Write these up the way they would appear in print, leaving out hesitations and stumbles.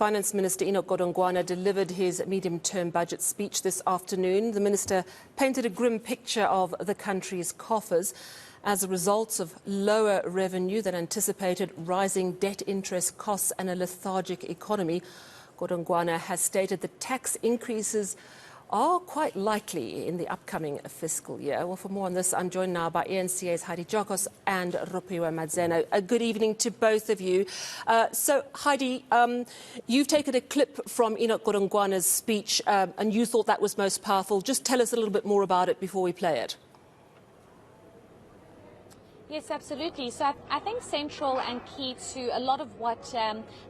Finance Minister Enoch Godongwana delivered his medium-term budget speech this afternoon. The minister painted a grim picture of the country's coffers as a result of lower revenue than anticipated, rising debt interest costs and a lethargic economy. Godongwana has stated that tax increases are quite likely in the upcoming fiscal year. Well, for more on this, I'm joined now by eNCA's Heidi Giokos and Rofhiwa Madzena. A good evening to both of you. So, Heidi, you've taken a clip from Enoch Godongwana's speech and you thought that was most powerful. Just tell us a little bit more about it before we play it. Yes, absolutely. So I think central and key to a lot of what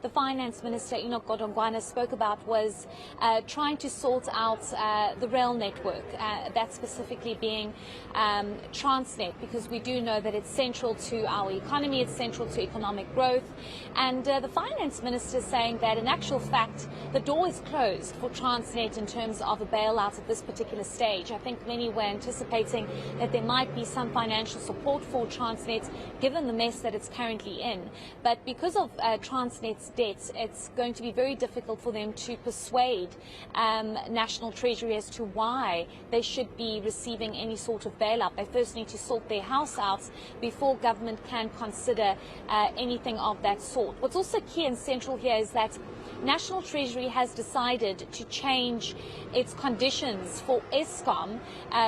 the Finance Minister Enoch Godongwana spoke about was trying to sort out the rail network, that specifically being Transnet, because we do know that it's central to our economy, it's central to economic growth. And the Finance Minister is saying that in actual fact, the door is closed for Transnet in terms of a bailout at this particular stage. I think many were anticipating that there might be some financial support for Transnet, given the mess that it's currently in. But because of Transnet's debts, it's going to be very difficult for them to persuade National Treasury as to why they should be receiving any sort of bailout. They first need to sort their house out before government can consider anything of that sort. What's also key and central here is that National Treasury has decided to change its conditions for Eskom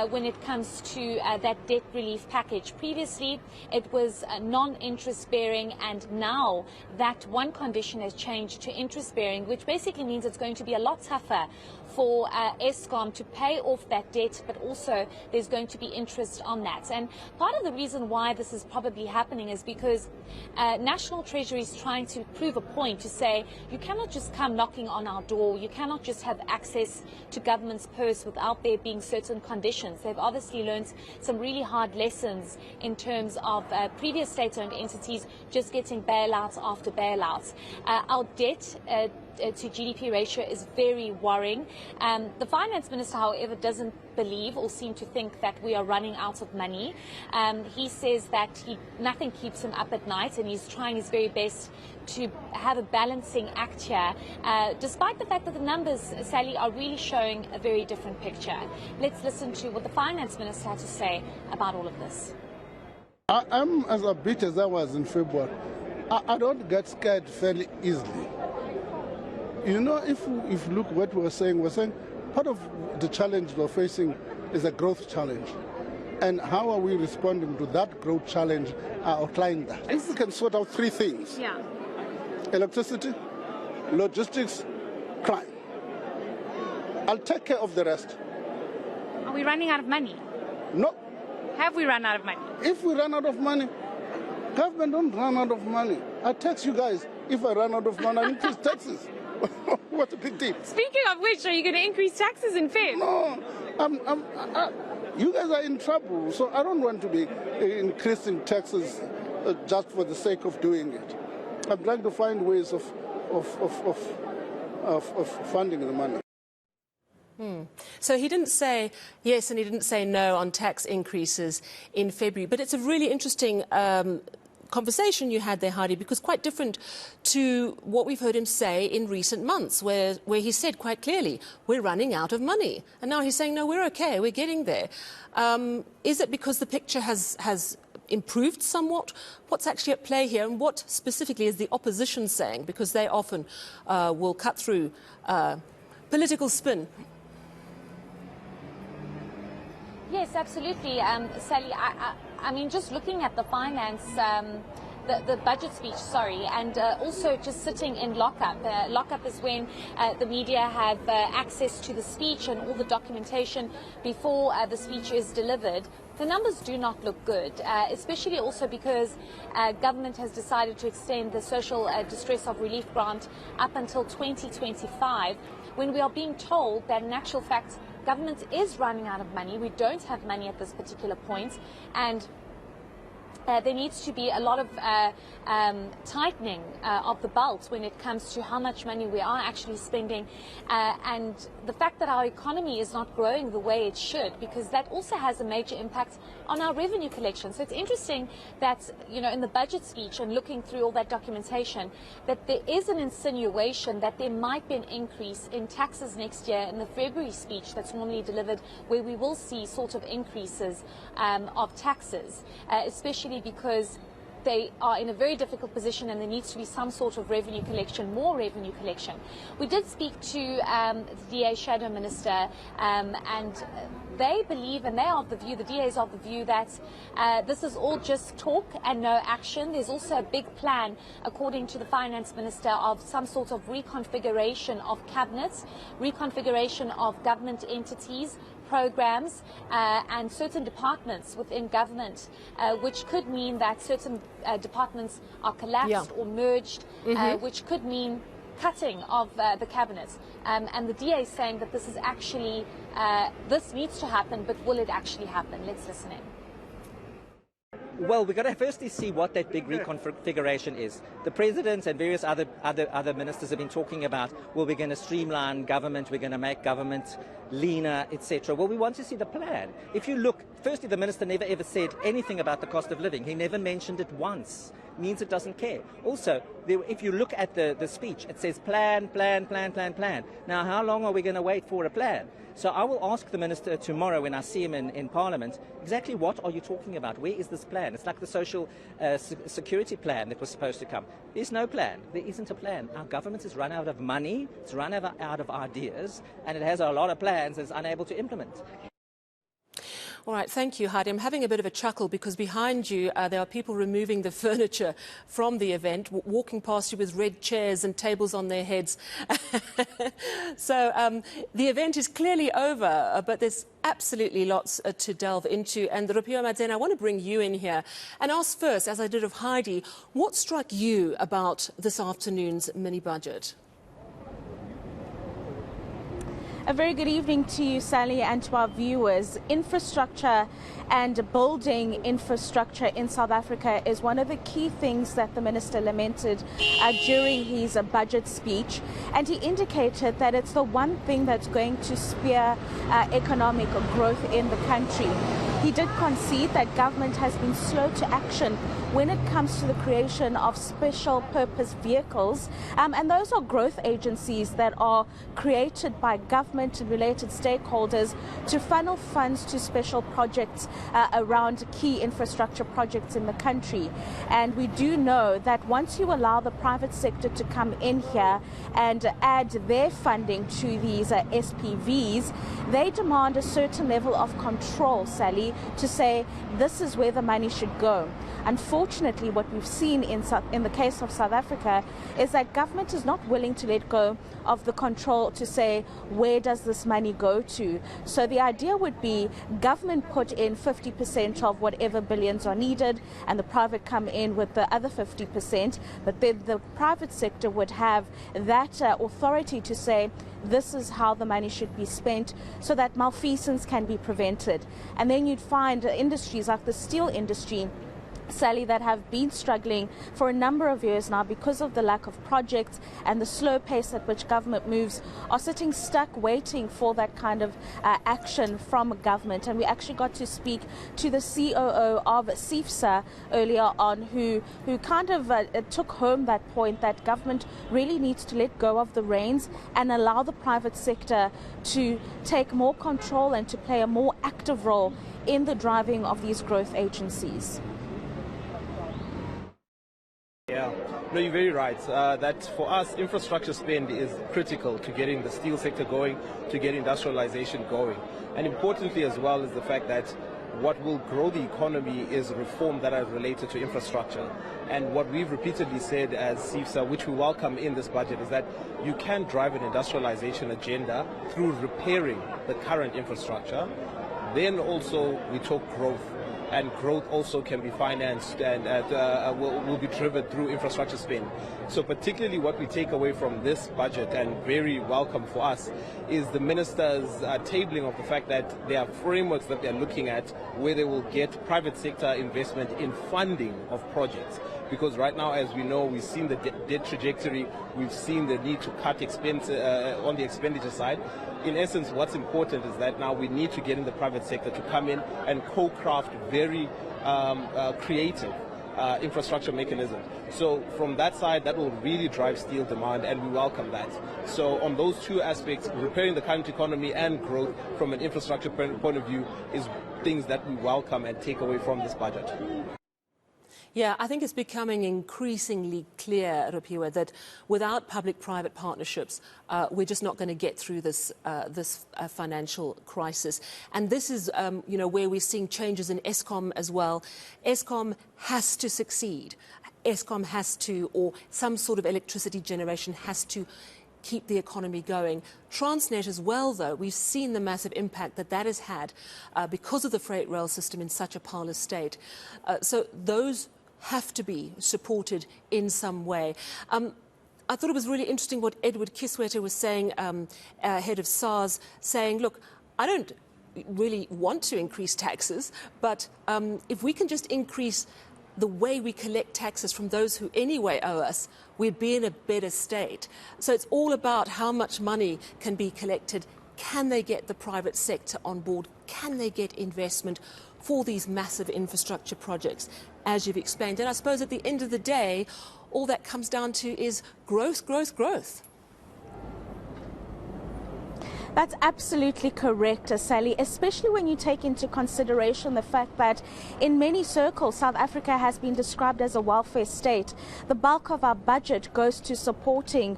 when it comes to that debt relief package. Previously, it was non-interest bearing, and now that one condition has changed to interest bearing, which basically means it's going to be a lot tougher for Eskom to pay off that debt, but also there's going to be interest on that. And part of the reason why this is probably happening is because National Treasury is trying to prove a point to say you cannot just come knocking on our door, you cannot just have access to government's purse without there being certain conditions. They've obviously learned some really hard lessons in terms of previous state-owned entities just getting bailouts after bailouts. Our debt to GDP ratio is very worrying. The Finance Minister, however, doesn't believe or seem to think that we are running out of money. He says that nothing keeps him up at night, and he's trying his very best to have a balancing act here, despite the fact that the numbers, Sally, are really showing a very different picture. Let's listen to what the Finance Minister had to say about all of this. I'm as a bit as I was in February. I don't get scared fairly easily. You know, if you look what we're saying part of the challenge we're facing is a growth challenge. And how are we responding to that growth challenge? I outlined that. If we can sort out three things, electricity, logistics, crime, I'll take care of the rest. Are we running out of money? No. Have we run out of money? If we run out of money, government don't run out of money. I tax you guys. If I run out of money, I increase taxes. What a big deal. Speaking of which, are you going to increase taxes in Feb? No, you guys are in trouble, so I don't want to be increasing taxes just for the sake of doing it. I'm trying to find ways of funding the money. So he didn't say yes and he didn't say no on tax increases in February, but it's a really interesting conversation you had there, Heidi, because quite different to what we've heard him say in recent months, where he said quite clearly, we're running out of money. And now he's saying, no, we're okay, we're getting there. Is it because the picture has improved somewhat? What's actually at play here, and what specifically is the opposition saying? Because they often will cut through political spin. Yes, absolutely, Sally. I mean, just looking at the finance, the budget speech, and also just sitting in lockup. Lockup is when the media have access to the speech and all the documentation before the speech is delivered. The numbers do not look good, especially also because government has decided to extend the social distress of relief grant up until 2025, when we are being told that in actual fact government is running out of money. We don't have money at this particular point, and there needs to be a lot of tightening of the belt when it comes to how much money we are actually spending, and the fact that our economy is not growing the way it should, because that also has a major impact on our revenue collection. So it's interesting that, you know, in the budget speech and looking through all that documentation, that there is an insinuation that there might be an increase in taxes next year in the February speech that's normally delivered, where we will see sort of increases of taxes, especially because they are in a very difficult position and there needs to be some sort of revenue collection, more revenue collection. We did speak to the DA Shadow Minister, and they believe, and they are of the view, the DA is of the view, that this is all just talk and no action. There's also a big plan, according to the Finance Minister, of some sort of reconfiguration of cabinets, reconfiguration of government entities, programs and certain departments within government, which could mean that certain departments are collapsed or merged, which could mean cutting of the cabinet. And the DA is saying that this is actually, this needs to happen, but will it actually happen? Let's listen in. Well, we've got to firstly see what that big reconfiguration is. The President and various other ministers have been talking about, well, we're going to streamline government, we're going to make government leaner, etc. Well, we want to see the plan. If you look, firstly, the minister never ever said anything about the cost of living. He never mentioned it once. Means it doesn't care. Also, if you look at the speech, it says plan, plan, plan, plan, plan. Now, how long are we going to wait for a plan? So I will ask the minister tomorrow when I see him in Parliament, exactly what are you talking about? Where is this plan? It's like the social security plan that was supposed to come. There's no plan. There isn't a plan. Our government has run out of money, it's run out of ideas, and it has a lot of plans and is unable to implement. All right, thank you, Heidi. I'm having a bit of a chuckle because behind you there are people removing the furniture from the event, walking past you with red chairs and tables on their heads. So the event is clearly over, but there's absolutely lots to delve into. And Rofhiwa, Madzena, I want to bring you in here and ask first, as I did of Heidi, what struck you about this afternoon's mini-budget? A very good evening to you, Sally, and to our viewers. Infrastructure and building infrastructure in South Africa is one of the key things that the minister lamented during his budget speech. And he indicated that it's the one thing that's going to spur economic growth in the country. He did concede that government has been slow to action when it comes to the creation of special purpose vehicles. And those are growth agencies that are created by government and related stakeholders to funnel funds to special projects around key infrastructure projects in the country. And we do know that once you allow the private sector to come in here and add their funding to these SPVs, they demand a certain level of control, Sally, to say this is where the money should go. Unfortunately, what we've seen in the case of South Africa is that government is not willing to let go of the control to say, where does this money go to? So the idea would be government put in 50% of whatever billions are needed and the private come in with the other 50%, but then the private sector would have that authority to say, this is how the money should be spent so that malfeasance can be prevented. And then you'd find industries like the steel industry, Sally, that have been struggling for a number of years now because of the lack of projects and the slow pace at which government moves, are sitting stuck waiting for that kind of action from government. And we actually got to speak to the COO of CIFSA earlier on, who kind of took home that point that government really needs to let go of the reins and allow the private sector to take more control and to play a more active role in the driving of these growth agencies. Yeah, no, you're very right. That for us, infrastructure spend is critical to getting the steel sector going, to get industrialization going. And importantly as well is the fact that what will grow the economy is reform that are related to infrastructure. And what we've repeatedly said as CIFSA, which we welcome in this budget, is that you can drive an industrialization agenda through repairing the current infrastructure. Then also we talk growth. and growth also can be financed and will be driven through infrastructure spend. So particularly what we take away from this budget, and very welcome for us, is the minister's tabling of the fact that there are frameworks that they're looking at where they will get private sector investment in funding of projects. Because right now, as we know, we've seen the debt trajectory, we've seen the need to cut expense on the expenditure side. In essence, what's important is that now we need to get in the private sector to come in and co-craft very creative infrastructure mechanisms. So from that side, that will really drive steel demand, and we welcome that. So on those two aspects, repairing the current economy and growth from an infrastructure point of view is things that we welcome and take away from this budget. Yeah, I think it's becoming increasingly clear, Rofhiwa, that without public-private partnerships, we're just not going to get through this financial crisis. And this is, where we're seeing changes in Eskom as well. Eskom has to succeed. Eskom has to, or some sort of electricity generation has to keep the economy going. Transnet as well, though, we've seen the massive impact that has had because of the freight rail system in such a parlous state. So those have to be supported in some way. I thought it was really interesting what Edward Kiswete was saying, head of SARS, saying, look, I don't really want to increase taxes, but if we can just increase the way we collect taxes from those who anyway owe us, we'd be in a better state. So it's all about how much money can be collected. Can they get the private sector on board? Can they get investment for these massive infrastructure projects, as you've explained? And I suppose at the end of the day, all that comes down to is growth, growth, growth. That's absolutely correct, Sally, especially when you take into consideration the fact that in many circles, South Africa has been described as a welfare state. The bulk of our budget goes to supporting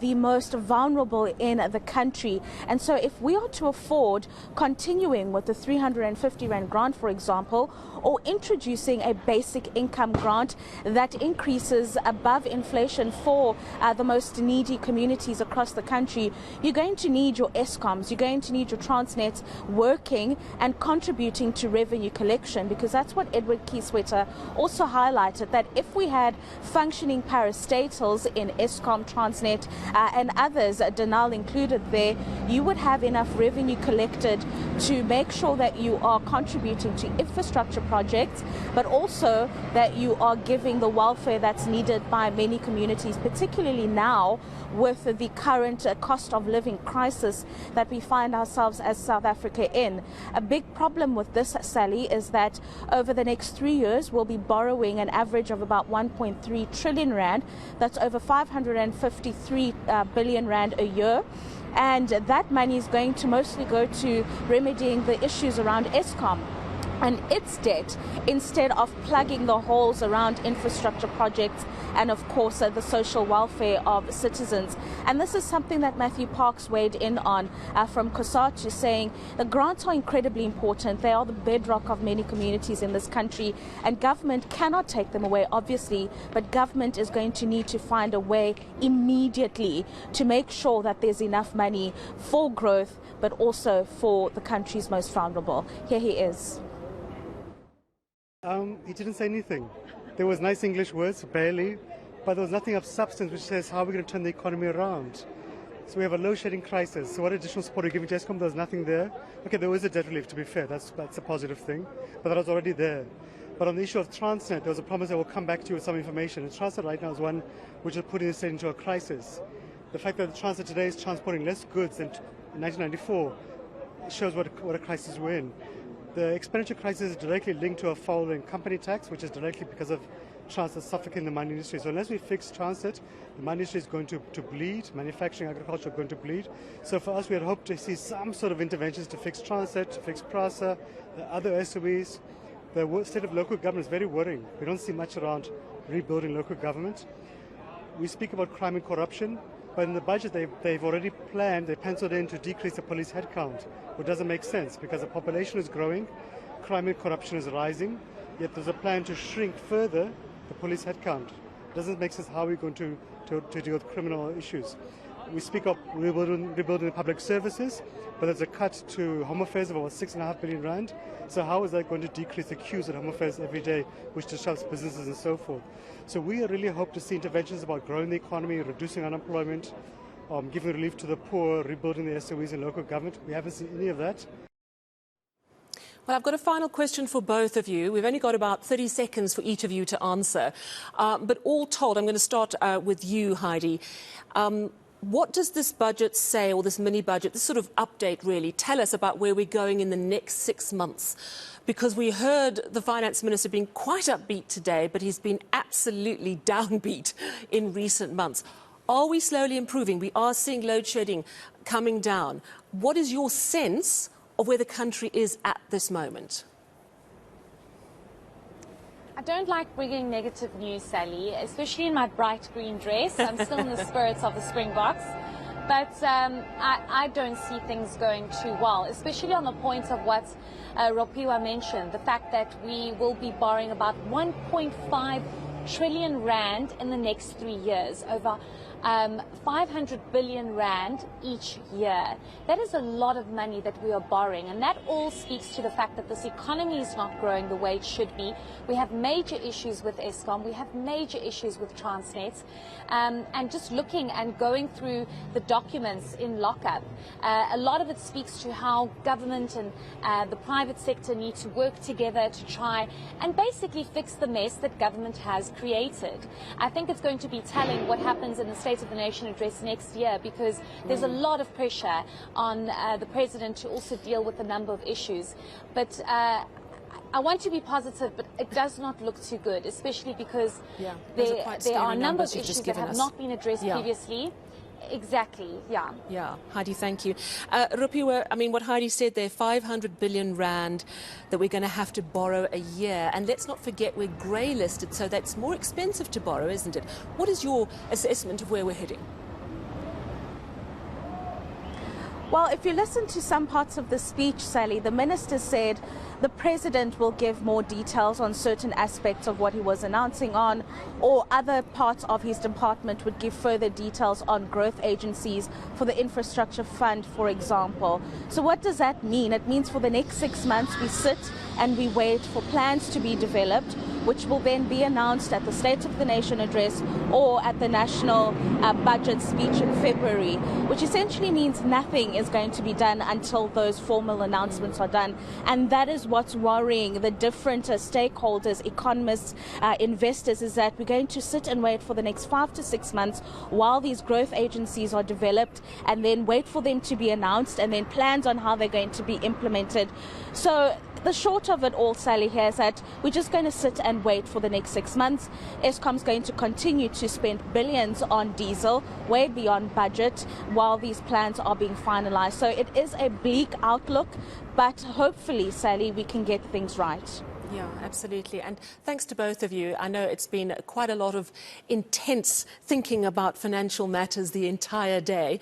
the most vulnerable in the country. And so if we are to afford continuing with the 350 Rand grant, for example, or introducing a basic income grant that increases above inflation for the most needy communities across the country, you're going to need your Escoms, you're going to need your Transnets working and contributing to revenue collection, because that's what Edward Kiswete also highlighted, that if we had functioning parastatals in Eskom, Transnet and others, Denal included there, you would have enough revenue collected to make sure that you are contributing to infrastructure projects, but also that you are giving the welfare that's needed by many communities, particularly now with the current cost of living crisis that we find ourselves as South Africa in. A big problem with this, Sally, is that over the next 3 years we'll be borrowing an average of about 1.3 trillion rand. That's over 553 billion rand a year. And that money is going to mostly go to remedying the issues around Eskom and its debt, instead of plugging the holes around infrastructure projects and, of course, the social welfare of citizens. And this is something that Matthew Parks weighed in on from COSATU, saying the grants are incredibly important. They are the bedrock of many communities in this country, and government cannot take them away, obviously, but government is going to need to find a way immediately to make sure that there's enough money for growth, but also for the country's most vulnerable. Here he is. He didn't say anything. There was nice English words, barely, but there was nothing of substance which says how we're going to turn the economy around. So we have a load-shedding crisis. So what additional support are we giving to Eskom? There was nothing there. Okay, there was a debt relief, to be fair. That's a positive thing, but that was already there. But on the issue of Transnet, there was a promise that we'll come back to you with some information. And Transnet right now is one which is putting the state into a crisis. The fact that Transnet today is transporting less goods than in 1994 shows what a crisis we're in. The expenditure crisis is directly linked to a fall in company tax, which is directly because of Transnet suffocating the mining industry. So unless we fix Transnet, the mining industry is going to bleed, manufacturing, agriculture are going to bleed. So for us, we had hoped to see some sort of interventions to fix Transnet, to fix PRASA, the other SOEs. The state of local government is very worrying. We don't see much around rebuilding local government. We speak about crime and corruption, but in the budget they've already planned, they penciled in to decrease the police headcount, which doesn't make sense because the population is growing, crime and corruption is rising, yet there's a plan to shrink further the police headcount. It doesn't make sense how we're going to deal with criminal issues. we speak of rebuilding the public services, but there's a cut to Home Affairs of about 6.5 billion rand. So how is that going to decrease the queues at Home Affairs every day, which disrupts businesses and so forth? So we really hope to see interventions about growing the economy, reducing unemployment, giving relief to the poor, rebuilding the SOEs in local government. We haven't seen any of that. Well, I've got a final question for both of you. We've only got about 30 seconds for each of you to answer. But all told, I'm going to start with you, Heidi. What does this budget say, or this mini-budget, this sort of update really, tell us about where we're going in the next 6 months? Because we heard the Finance Minister being quite upbeat today, but he's been absolutely downbeat in recent months. Are we slowly improving? We are seeing load shedding coming down. What is your sense of where the country is at this moment? I don't like bringing negative news, Sally, especially in my bright green dress. I'm still in the spirits of the Springboks. But I don't see things going too well, especially on the point of what Rofhiwa mentioned, the fact that we will be borrowing about 1.5 trillion rand in the next 3 years, over 500 billion rand each year. That is a lot of money that we are borrowing, and that all speaks to the fact that this economy is not growing the way it should be. We have major issues with Eskom, we have major issues with Transnet, and just looking and going through the documents in lockup, a lot of it speaks to how government and the private sector need to work together to try and basically fix the mess that government has created. I think it's going to be telling what happens in the State of the Nation address next year, because there's a lot of pressure on the President to also deal with a number of issues. But I want to be positive, but it does not look too good, especially because there are a number of issues that have not been addressed previously. Exactly, yeah. Yeah, Heidi, thank you. Rofhiwa, I mean, what Heidi said there, 500 billion rand that we're going to have to borrow a year. And let's not forget we're grey listed, so that's more expensive to borrow, isn't it? What is your assessment of where we're heading? Well, if you listen to some parts of the speech, Sally, the minister said the president will give more details on certain aspects of what he was announcing on, or other parts of his department would give further details on growth agencies for the infrastructure fund, for example. So what does that mean? It means for the next 6 months we sit and we wait for plans to be developed, which will then be announced at the State of the Nation address or at the national budget speech in February, which essentially means nothing is going to be done until those formal announcements are done. And that is what's worrying the different stakeholders, economists, investors, is that we're going to sit and wait for the next 5 to 6 months while these growth agencies are developed, and then wait for them to be announced, and then plans on how they're going to be implemented. So the short of it all, Sally, here is that we're just going to sit and wait for the next 6 months. Eskom's going to continue to spend billions on diesel, way beyond budget, while these plans are being finalized. So it is a bleak outlook, but hopefully, Sally, we can get things right. Yeah, absolutely. And thanks to both of you. I know it's been quite a lot of intense thinking about financial matters the entire day.